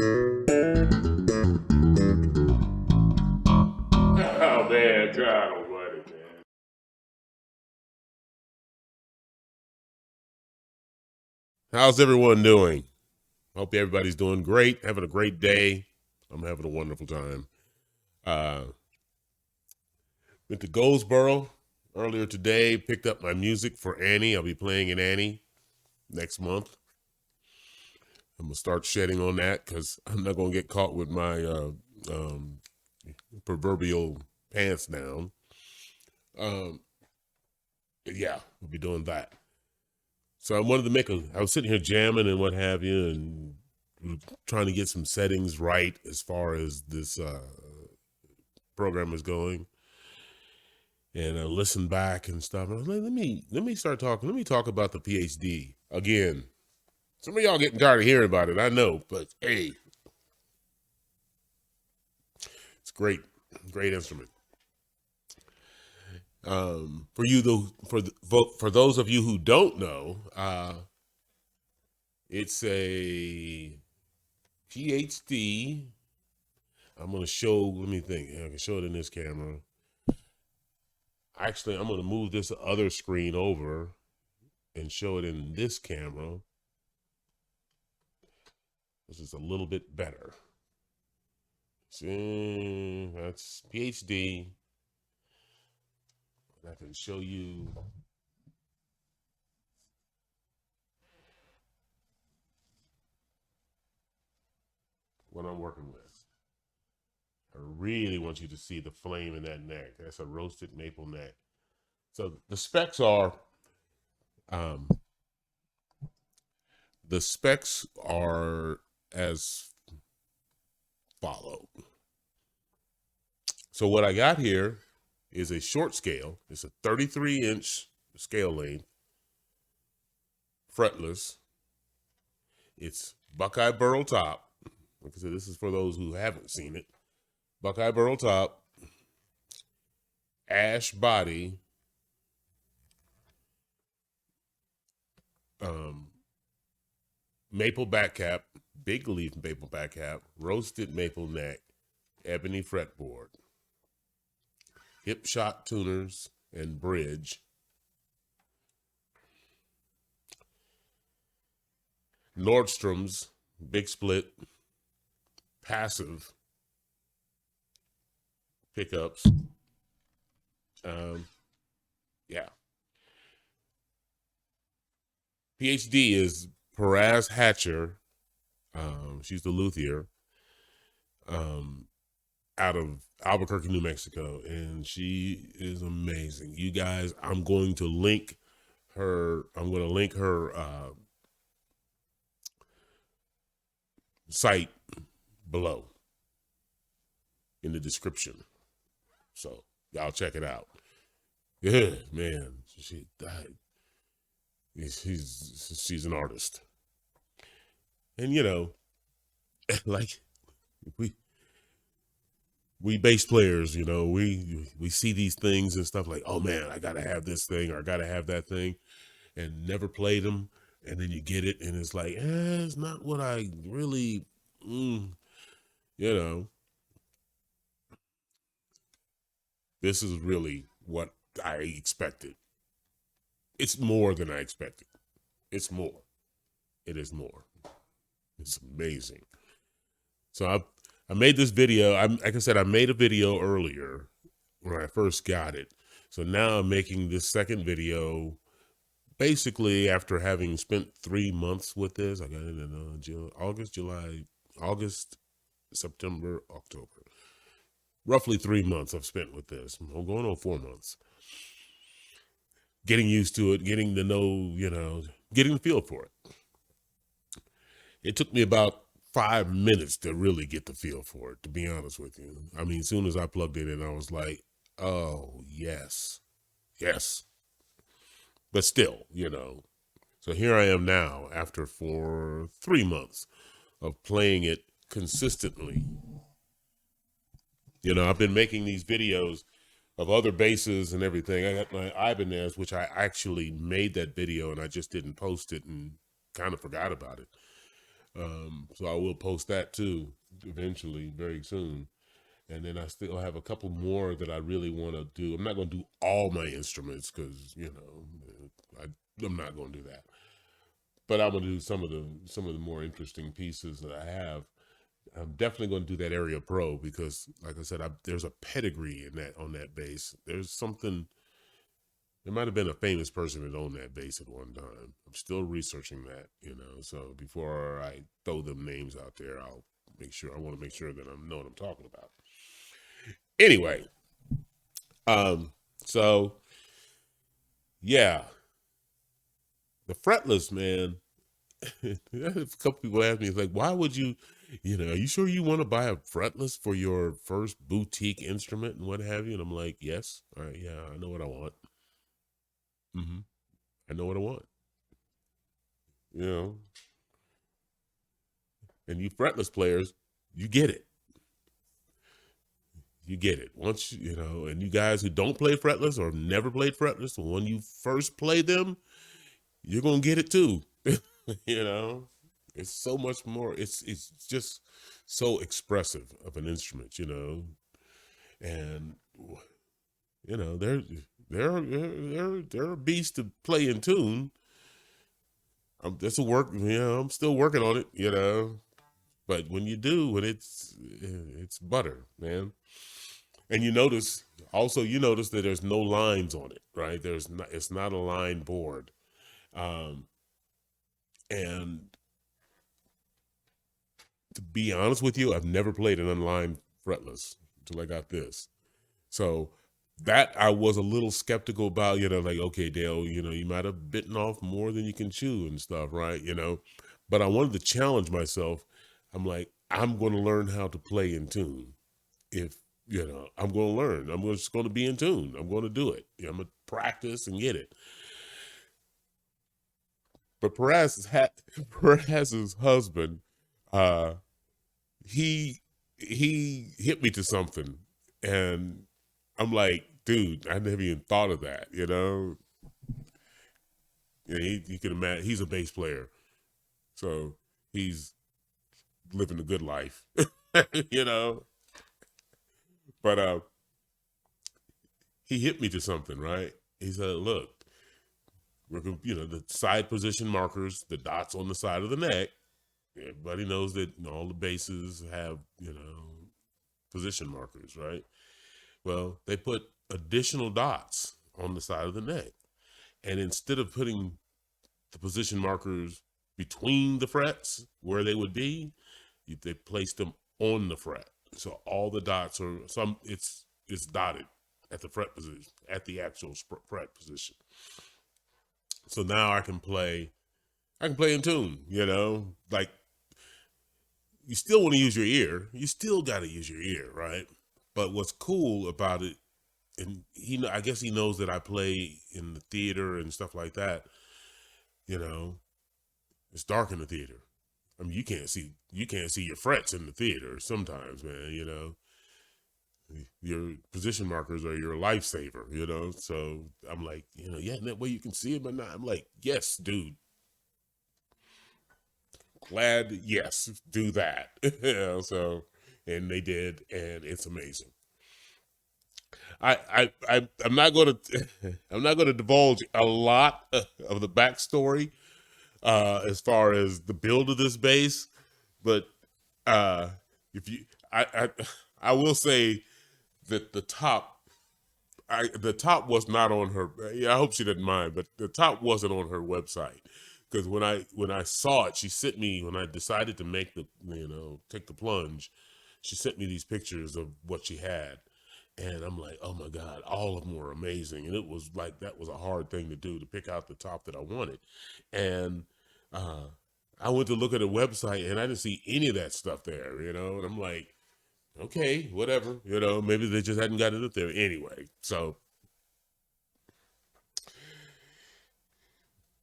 Oh man, God almighty, man. How's everyone doing? Hope everybody's doing great, having a great day. I'm having a wonderful time. Uh, went to Goldsboro earlier today, picked up my music for Annie. I'll be playing in Annie next month. I'm gonna start shedding on that because I'm not gonna get caught with my um, proverbial pants down. Um, yeah, we'll be doing that. So I wanted to I was sitting here jamming and what have you, and trying to get some settings right as far as this program is going. And I listened back and stuff. And I was like, let me start talking. Let me talk about the PhD again. Some of y'all getting tired of hearing about it, I know, but hey, it's great, great instrument. For you though, for those of you who don't know, it's a PhD. I'm gonna show. Let me think. I can show it in this camera. Actually, I'm gonna move this other screen over and show it in this camera. This is a little bit better. See, that's PhD. I can show you what I'm working with. I really want you to see the flame in that neck. That's a roasted maple neck. So the specs are, um, as follow. So what I got here is a short scale. It's a 33-inch scale length, fretless. It's Buckeye burl top. Like I said, this is for those who haven't seen it. Buckeye burl top, ash body, maple back cap, big leaf maple back cap, roasted maple neck, ebony fretboard, hip shot tuners and bridge, Nordstrom's big split, passive pickups. Yeah. PhD is Peraz Hatcher. She's the luthier out of Albuquerque, New Mexico, and she is amazing. You guys, I'm going to link her. I'm going to link her site below in the description, so y'all check it out. Yeah, man, she died. She's an artist, and you know, like we bass players, you know, we see these things and stuff like, oh man, I gotta have this thing or I gotta have that thing, and never played them, and then you get it and it's like, it's not what I really, you know. This is really what I expected. It's more than I expected. It's more. It is more. It's amazing. So I made this video. Like I said, I made a video earlier when I first got it. So now I'm making this second video basically after having spent 3 months with this. I got it in August, September, October. Roughly 3 months I've spent with this. I'm going on 4 months. Getting used to it, getting to know, getting the feel for it. It took me about 5 minutes to really get the feel for it, to be honest with you. I mean, as soon as I plugged it in, I was like, oh, yes. But still, So here I am now for 3 months of playing it consistently. I've been making these videos of other basses and everything. I got my Ibanez, which I actually made that video and I just didn't post it and kind of forgot about it. So I will post that too eventually, very soon. And then I still have a couple more that I really want to do. I'm not going to do all my instruments because I'm not going to do that. But I'm going to do some of the more interesting pieces that I have. I'm definitely going to do that Area Pro because, like I said, there's a pedigree in that on that bass. There's something. There might have been a famous person that owned that bass at one time. I'm still researching that. So before I throw them names out there, I'll make sure. I want to make sure that I know what I'm talking about. Anyway, um, so yeah, the fretless man. A couple people ask me, it's like, why would you, are you sure you want to buy a fretless for your first boutique instrument and what have you? And I'm like, yes, all right, yeah, I know what I want. hmm I know what I want. You know, and you fretless players, you get it. You get it. Once and you guys who don't play fretless or never played fretless, when you first play them, you're gonna get it too. you know, it's so much more. It's just so expressive of an instrument. And they're a beast to play in tune. That's a work. I'm still working on it. But when you do, when it's butter, man. And you notice that there's no lines on it, right? It's not a line board. Um, and to be honest with you, I've never played an unlined fretless until I got this. So that I was a little skeptical about, like, okay, Dale, you might have bitten off more than you can chew and stuff, right? But I wanted to challenge myself. I'm like, I'm going to learn how to play in tune. If I'm going to learn. I'm just going to be in tune. I'm going to do it. I'm going to practice and get it. But Perez's husband, uh, he hit me to something, and I'm like, dude, I never even thought of that. You can imagine he's a bass player, so he's living a good life. you know. But he hit me to something, right? He said, look, the side position markers, the dots on the side of the neck. Everybody knows that all the bases have, position markers, right? Well, they put additional dots on the side of the neck. And instead of putting the position markers between the frets where they would be, they placed them on the fret. So all the dots are it's dotted at the fret position, at the actual fret position. So now I can play in tune, like you still want to use your ear. You still got to use your ear, right? But what's cool about it, and I guess he knows that I play in the theater and stuff like that. You know, it's dark in the theater. I mean, you can't see your frets in the theater sometimes, man. Your position markers are your lifesaver. So I'm like, yeah, that way you can see it, but not. I'm like, yes, dude, glad, yes, do that. So, and they did, and it's amazing. I'm not going to I'm not going to divulge a lot of the backstory as far as the build of this base, but uh, if you I will say that the top was not on her. Yeah, I hope she didn't mind, but the top wasn't on her website because when I saw it, she sent me when I decided to make take the plunge. She sent me these pictures of what she had, and I'm like, oh my god, all of them were amazing, and it was like that was a hard thing to do to pick out the top that I wanted, and uh, I went to look at her website and I didn't see any of that stuff there, and I'm like, okay, whatever, maybe they just hadn't got it up there anyway. So,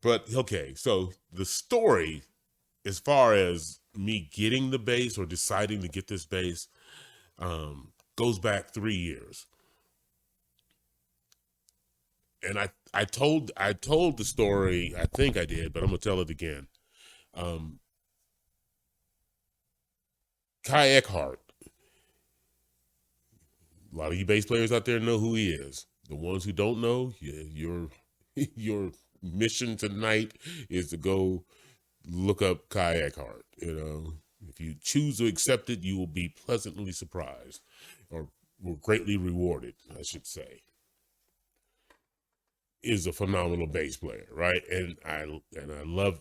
but okay, so the story, as far as me getting the bass or deciding to get this bass, goes back 3 years, and I told the story. I think I did, but I'm gonna tell it again. Um, Kai Eckhart. A lot of you bass players out there know who he is. The ones who don't know, your mission tonight is to go look up Kai Eckhart. If you choose to accept it, you will be pleasantly surprised, or greatly rewarded, I should say. Is a phenomenal bass player, right? And I love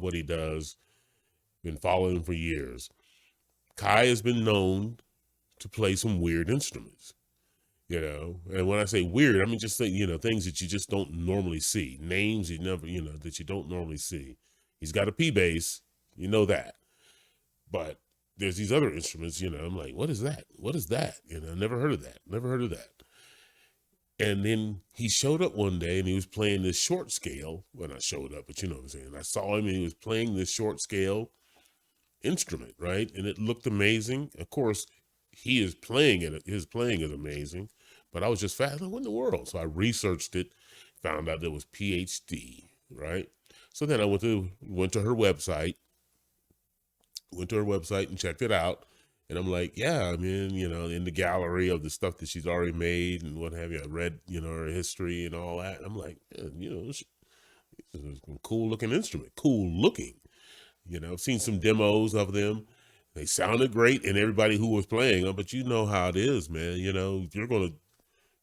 what he does. Been following him for years. Kai has been known to play some weird instruments, and when I say weird, I mean just things that you just don't normally see, names you never, that you don't normally see. He's got a P bass, you know that, but there's these other instruments, I'm like, what is that? What is that? Never heard of that. And then he showed up one day and he was playing this short scale. When I showed up, but you know what I'm saying. I saw him and he was playing this short scale instrument, right? And it looked amazing. Of course, he is playing it. His playing is amazing. But I was just fascinated. What in the world? So I researched it, found out there was PhD, right? So then I went to her website, and checked it out. And I'm like, yeah, I mean, in the gallery of the stuff that she's already made and what have you, I read, her history and all that. I'm like, yeah, this is a cool looking instrument, I've seen some demos of them. They sounded great and everybody who was playing them, but you know how it is, man. You're going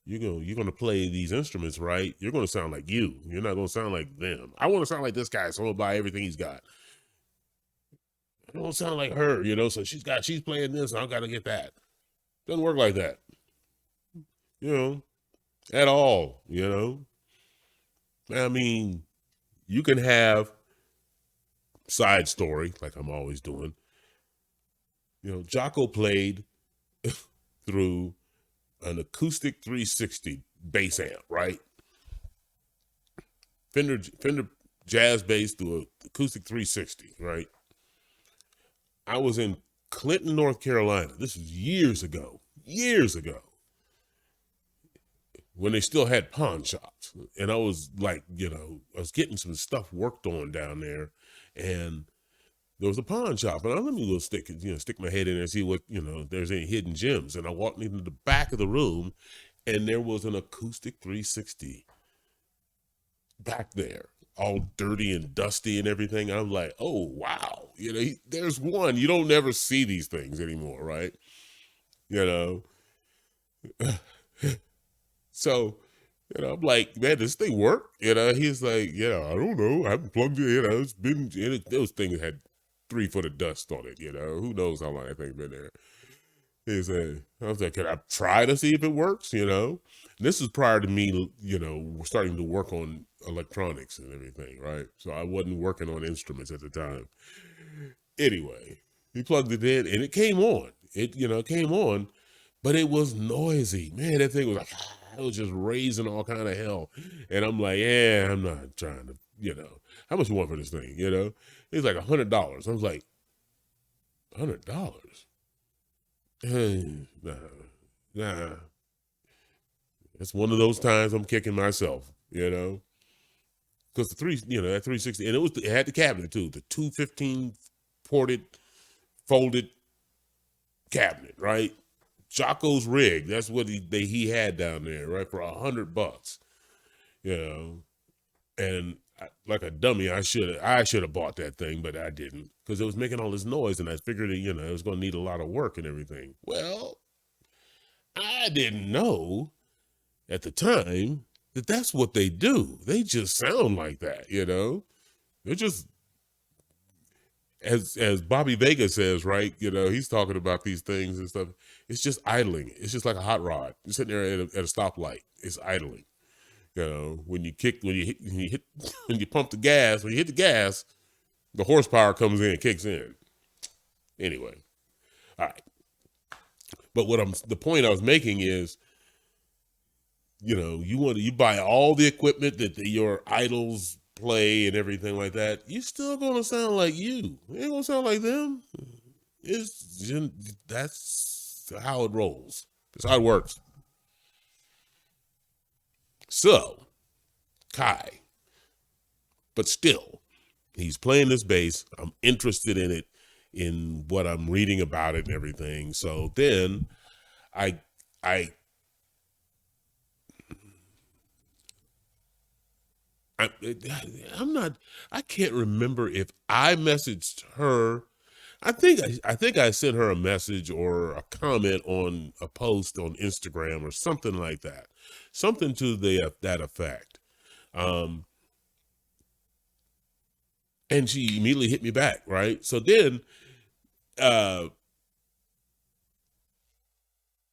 to play these instruments, right? You're going to sound like you. You're not going to sound like them. I want to sound like this guy, so I'm going to buy everything he's got. I don't sound like her, so she's playing this, and I've got to get that. Doesn't work like that, at all, I mean, you can have side story, like I'm always doing. Jocko played through an acoustic 360 bass amp, right? Fender jazz bass through an acoustic 360, right? I was in Clinton, North Carolina. This was years ago, when they still had pawn shops. And I was like, I was getting some stuff worked on down there, and there was a pawn shop. And let me go stick my head in there and see what, if there's any hidden gems. And I walked into the back of the room, and there was an acoustic 360 back there, all dirty and dusty and everything. I'm like, oh, wow. There's one. You don't never see these things anymore, right? So, I'm like, man, this thing work? He's like, I don't know. I haven't plugged it in. It's been, those things had 3 foot of dust on it, who knows how long that thing's been there. I was like, can I try to see if it works, This is prior to me, starting to work on electronics and everything, right? So I wasn't working on instruments at the time. Anyway, he plugged it in and it came on. It came on, but it was noisy. Man, that thing was like, it was just raising all kind of hell. And I'm like, yeah, I'm not trying to, how much you want for this thing, It's like $100. I was like, $100? Nah. It's one of those times I'm kicking myself, because the that 360, and it had the cabinet too, the 215 ported, folded cabinet, right? Jocko's rig. That's what he had down there, right, for $100, and like a dummy, I should have bought that thing, but I didn't, because it was making all this noise, and I figured it was going to need a lot of work and everything. Well, I didn't know at the time that that's what they do. They just sound like that, They're just, as Bobby Vega says, right? He's talking about these things and stuff. It's just idling. It's just like a hot rod. You're sitting there at a stoplight. It's idling. When you pump the gas, when you hit the gas, the horsepower comes in and kicks in. Anyway, all right. But the point I was making is, you buy all the equipment that your idols play and everything like that. You're still gonna sound like you. You ain't gonna sound like them. That's how it rolls. That's how it works. So, Kai, but still, he's playing this bass. I'm interested in it. in what I'm reading about it and everything. So then I I I I'm not I can't remember if I messaged her. I think I sent her a message or a comment on a post on Instagram or something like that. Something to the that effect. Um and she immediately hit me back, right? So then uh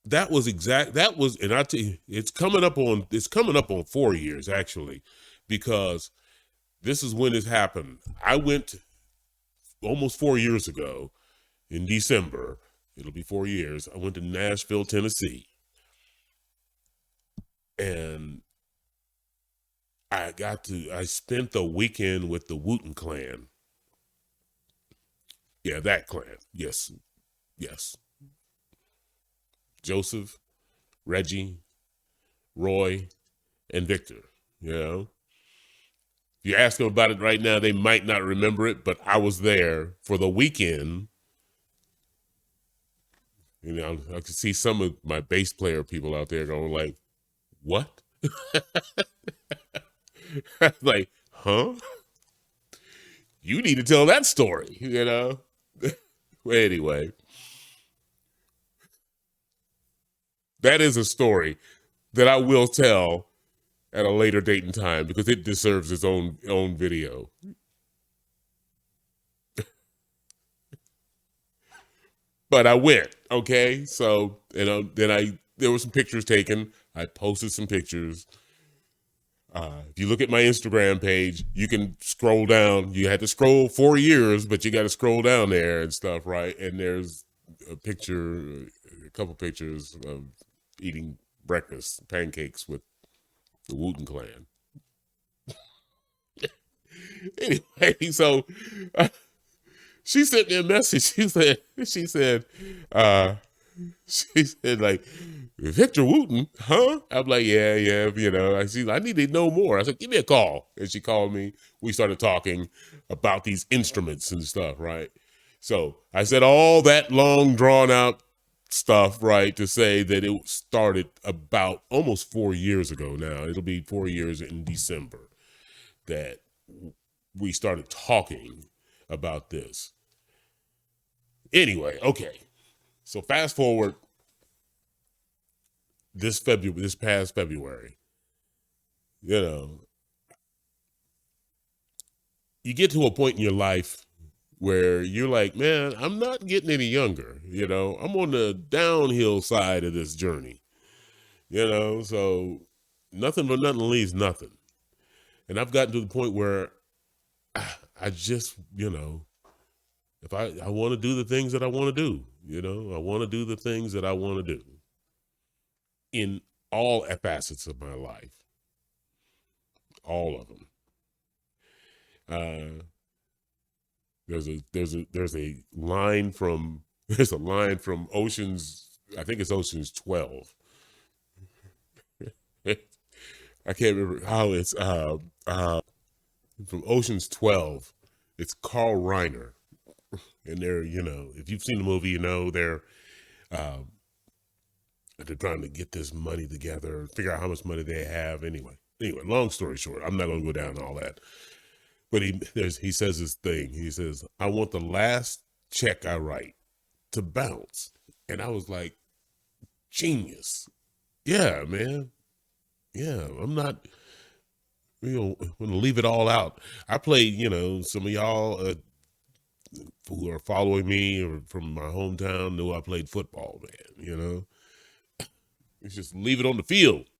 that was, and I tell you, it's coming up on 4 years actually, because this is when it happened. I went almost 4 years ago in December. It'll be 4 years. I went to Nashville, Tennessee, and I spent the weekend with the Wooten clan. Yeah, that clan. Yes, yes. Joseph, Reggie, Roy, and Victor. You know, if you ask them about it right now, they might not remember it, but I was there for the weekend. You know, I could see some of my bass player people out there going like, "What?" Like, huh? You need to tell that story, you know? Well, anyway, that is a story that I will tell at a later date and time because it deserves its own video. But I went, okay? So, then there were some pictures taken. I posted some pictures. If you look at my Instagram page, you can scroll down. You had to scroll 4 years, but you got to scroll down there and stuff, right? And there's a couple pictures of eating breakfast, pancakes with the Wooten clan. Anyway, so uh, she sent me a message. Uh, she said like, Victor Wooten, huh? I'm like, yeah, yeah, you know. I need to know more. I said, give me a call. And she called me. We started talking about these instruments and stuff, right? So I said all that long drawn out stuff, right, to say that it started about almost 4 years ago now. It'll be 4 years in December that we started talking about this. Anyway, okay. So fast forward this past February, you know, you get to a point in your life where you're like, man, I'm not getting any younger. You know, I'm on the downhill side of this journey. You know, so nothing but nothing leaves nothing. And I've gotten to the point where I just, if I want to do the things that I want to do, I want to do the things that I want to do in all facets of my life, all of them. Uh, there's a line from Ocean's, I think it's Ocean's 12. I can't remember how it's from Ocean's 12. It's Carl Reiner, and if you've seen the movie, uh, they're trying to get this money together, figure out how much money they have. Anyway, long story short, I'm not going to go down all that. But he says this thing. He says, "I want the last check I write to bounce," and I was like, "Genius, yeah, man, yeah." I'm not, want to leave it all out. I played, some of y'all who are following me or from my hometown know I played football, man. It's just leave it on the field.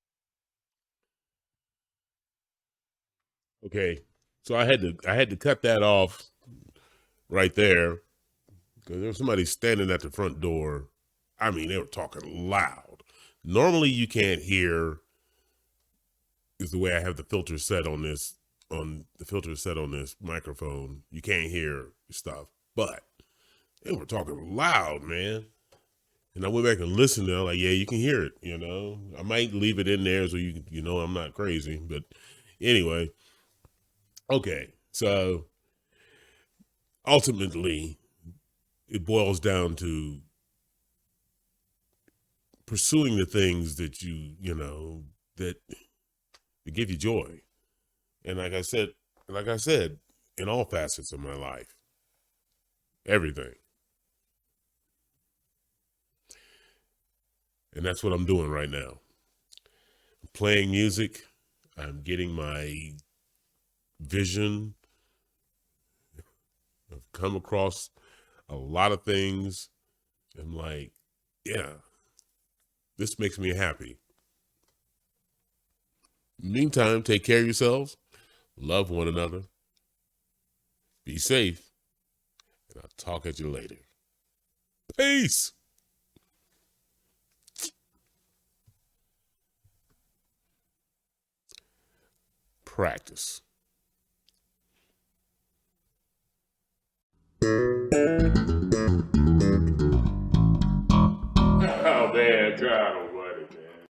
Okay, so I had to cut that off right there because there was somebody standing at the front door. I mean, they were talking loud. Normally, you can't hear. Is the way I have the filter set on this microphone. You can't hear stuff, but they were talking loud, man. And I went back and listened, and I'm like, yeah, you can hear it. I might leave it in there so I'm not crazy. But anyway, okay. So ultimately, it boils down to pursuing the things that that give you joy. And like I said, in all facets of my life, everything. And that's what I'm doing right now. I'm playing music. I'm getting my vision. I've come across a lot of things. I'm like, yeah, this makes me happy. Meantime, take care of yourselves. Love one another. Be safe. And I'll talk at you later. Peace. Practice. Oh man, God almighty, man.